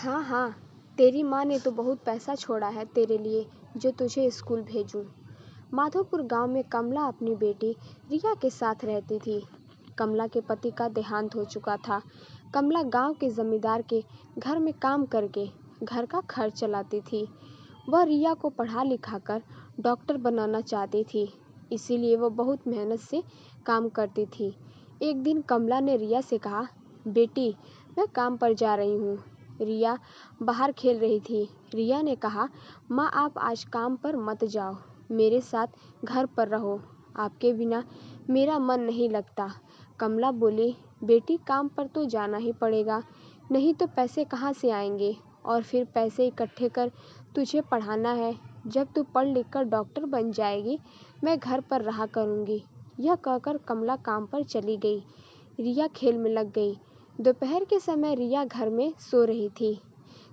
हाँ हाँ, तेरी माँ ने तो बहुत पैसा छोड़ा है तेरे लिए जो तुझे स्कूल भेजूं। माधोपुर गांव में कमला अपनी बेटी रिया के साथ रहती थी। कमला के पति का देहांत हो चुका था। कमला गांव के जमींदार के घर में काम करके घर का खर्च चलाती थी। वह रिया को पढ़ा लिखाकर डॉक्टर बनाना चाहती थी, इसीलिए वह बहुत मेहनत से काम करती थी। एक दिन कमला ने रिया से कहा, बेटी मैं काम पर जा रही हूँ। रिया बाहर खेल रही थी। रिया ने कहा, माँ आप आज काम पर मत जाओ, मेरे साथ घर पर रहो, आपके बिना मेरा मन नहीं लगता। कमला बोली, बेटी काम पर तो जाना ही पड़ेगा, नहीं तो पैसे कहाँ से आएंगे, और फिर पैसे इकट्ठे कर तुझे पढ़ाना है। जब तू पढ़ लिख कर डॉक्टर बन जाएगी मैं घर पर रहा करूँगी। यह कहकर कमला काम पर चली गई। रिया खेल में लग गई। दोपहर के समय रिया घर में सो रही थी।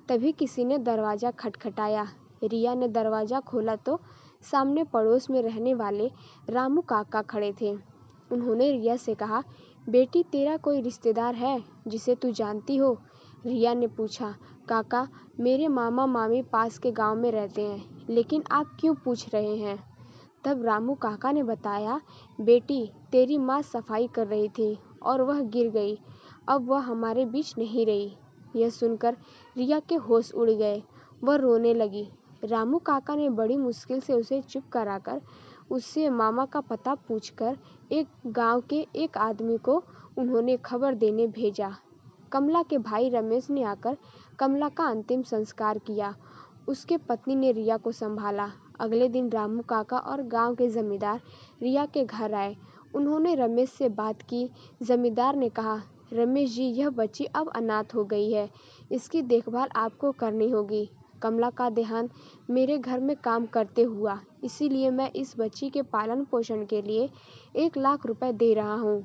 तभी किसी ने दरवाज़ा खटखटाया। रिया ने दरवाज़ा खोला तो सामने पड़ोस में रहने वाले रामू काका खड़े थे। उन्होंने रिया से कहा, बेटी तेरा कोई रिश्तेदार है जिसे तू जानती हो? रिया ने पूछा, काका मेरे मामा मामी पास के गांव में रहते हैं, लेकिन आप क्यों पूछ रहे हैं? तब रामू काका ने बताया, बेटी तेरी माँ सफाई कर रही थी और वह गिर गई, अब वह हमारे बीच नहीं रही। यह सुनकर रिया के होश उड़ गए। वह रोने लगी। रामू काका ने बड़ी मुश्किल से उसे चुप कराकर उससे मामा का पता पूछकर एक गांव के एक आदमी को उन्होंने खबर देने भेजा। कमला के भाई रमेश ने आकर कमला का अंतिम संस्कार किया। उसके पत्नी ने रिया को संभाला। अगले दिन रामू काका और गांव के जमींदार रिया के घर आए। उन्होंने रमेश से बात की। जमींदार ने कहा, रमेश जी यह बच्ची अब अनाथ हो गई है, इसकी देखभाल आपको करनी होगी। कमला का देहांत मेरे घर में काम करते हुआ, इसीलिए मैं इस बच्ची के पालन पोषण के लिए 1 लाख रुपए दे रहा हूँ।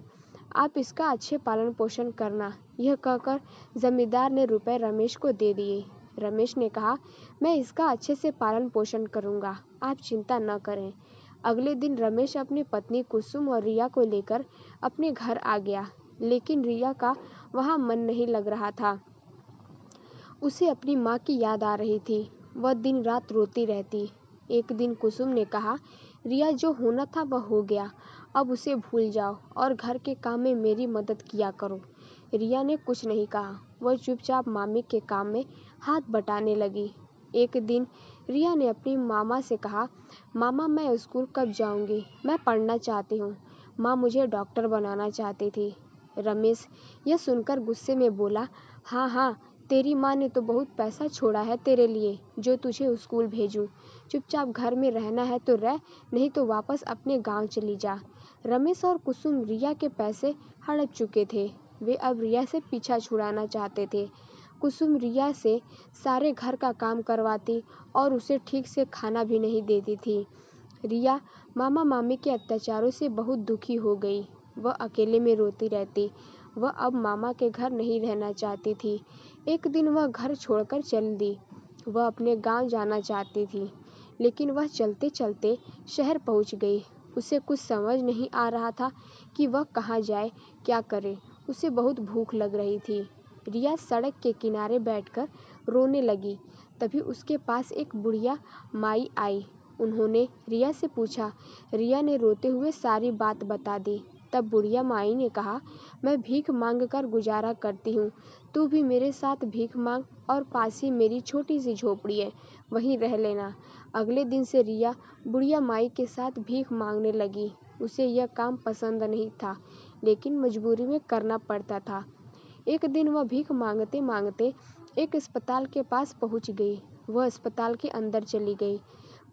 आप इसका अच्छे पालन पोषण करना। यह कहकर जमींदार ने रुपए रमेश को दे दिए। रमेश ने कहा, मैं इसका अच्छे से पालन पोषण करूँगा, आप चिंता न करें। अगले दिन रमेश अपनी पत्नी कुसुम और रिया को लेकर अपने घर आ गया, लेकिन रिया का वहाँ मन नहीं लग रहा था। उसे अपनी माँ की याद आ रही थी। वह दिन रात रोती रहती। एक दिन कुसुम ने कहा, रिया जो होना था वह हो गया, अब उसे भूल जाओ और घर के काम में मेरी मदद किया करो। रिया ने कुछ नहीं कहा। वह चुपचाप मामी के काम में हाथ बटाने लगी। एक दिन रिया ने अपनी मामा से कहा, मामा मैं स्कूल कब जाऊंगी? मैं पढ़ना चाहती हूँ। माँ मुझे डॉक्टर बनाना चाहती थी। रमेश यह सुनकर गुस्से में बोला, हाँ हाँ, तेरी माँ ने तो बहुत पैसा छोड़ा है तेरे लिए जो तुझे स्कूल भेजूं। चुपचाप घर में रहना है तो रह, नहीं तो वापस अपने गांव चली जा। रमेश और कुसुम रिया के पैसे हड़प चुके थे। वे अब रिया से पीछा छुड़ाना चाहते थे। कुसुम रिया से सारे घर का काम करवाती और उसे ठीक से खाना भी नहीं देती थी। रिया मामा मामी के अत्याचारों से बहुत दुखी हो गई। वह अकेले में रोती रहती। वह अब मामा के घर नहीं रहना चाहती थी। एक दिन वह घर छोड़कर चल दी। वह अपने गांव जाना चाहती थी, लेकिन वह चलते चलते शहर पहुंच गई। उसे कुछ समझ नहीं आ रहा था कि वह कहाँ जाए, क्या करे। उसे बहुत भूख लग रही थी। रिया सड़क के किनारे बैठकर रोने लगी। तभी उसके पास एक बुढ़िया माई आई। उन्होंने रिया से पूछा। रिया ने रोते हुए सारी बात बता दी। तब बुढ़िया माई ने कहा, मैं भीख मांग कर गुजारा करती हूँ, तू भी मेरे साथ भीख मांग और पास ही मेरी छोटी सी झोपड़ी है, वहीं रह लेना। अगले दिन से रिया बुढ़िया माई के साथ भीख मांगने लगी। उसे यह काम पसंद नहीं था, लेकिन मजबूरी में करना पड़ता था। एक दिन वह भीख मांगते मांगते एक अस्पताल के पास पहुंच गई। वह अस्पताल के अंदर चली गई।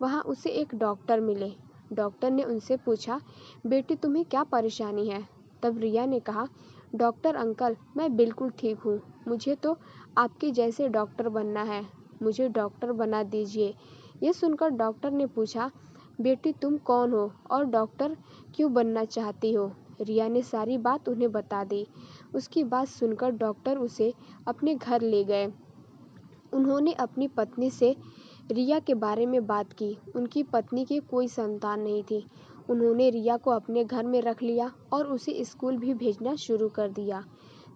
वहां उसे एक डॉक्टर मिले। डॉक्टर ने उनसे पूछा, बेटी तुम्हें क्या परेशानी है? तब रिया ने कहा, डॉक्टर अंकल मैं बिल्कुल ठीक हूँ, मुझे तो आपके जैसे डॉक्टर बनना है, मुझे डॉक्टर बना दीजिए। यह सुनकर डॉक्टर ने पूछा, बेटी तुम कौन हो और डॉक्टर क्यों बनना चाहती हो? रिया ने सारी बात उन्हें बता दी। उसकी बात सुनकर डॉक्टर उसे अपने घर ले गए। उन्होंने अपनी पत्नी से रिया के बारे में बात की। उनकी पत्नी की कोई संतान नहीं थी। उन्होंने रिया को अपने घर में रख लिया और उसे स्कूल भी भेजना शुरू कर दिया।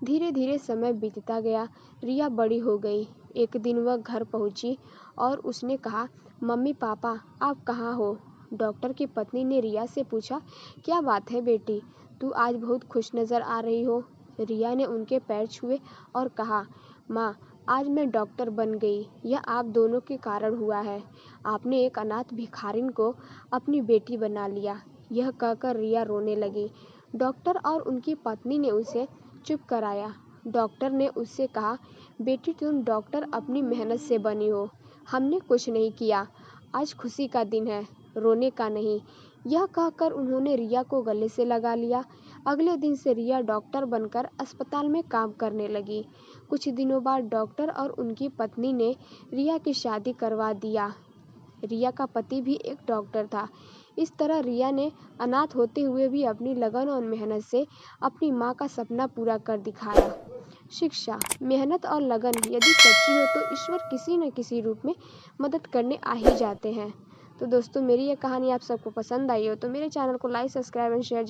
धीरे धीरे समय बीतता गया। रिया बड़ी हो गई। एक दिन वह घर पहुंची और उसने कहा, मम्मी पापा आप कहाँ हो? डॉक्टर की पत्नी ने रिया से पूछा, क्या बात है बेटी, तू आज बहुत खुश नजर आ रही हो। रिया ने उनके पैर छुए और कहा, माँ आज मैं डॉक्टर बन गई, यह आप दोनों के कारण हुआ है। आपने एक अनाथ भिखारिन को अपनी बेटी बना लिया। यह कहकर रिया रोने लगी। डॉक्टर और उनकी पत्नी ने उसे चुप कराया। डॉक्टर ने उससे कहा, बेटी तुम डॉक्टर अपनी मेहनत से बनी हो, हमने कुछ नहीं किया। आज खुशी का दिन है, रोने का नहीं। यह कहकर उन्होंने रिया को गले से लगा लिया। अगले दिन से रिया डॉक्टर बनकर अस्पताल में काम करने लगी। कुछ दिनों बाद डॉक्टर और उनकी पत्नी ने रिया की शादी करवा दिया। रिया का पति भी एक डॉक्टर था। इस तरह रिया ने अनाथ होते हुए भी अपनी लगन और मेहनत से अपनी माँ का सपना पूरा कर दिखाया। शिक्षा, मेहनत और लगन यदि सच्ची हो तो ईश्वर किसी न किसी रूप में मदद करने आ ही जाते हैं। तो दोस्तों, मेरी यह कहानी आप सबको पसंद आई हो तो मेरे चैनल को लाइक, सब्सक्राइब एंड शेयर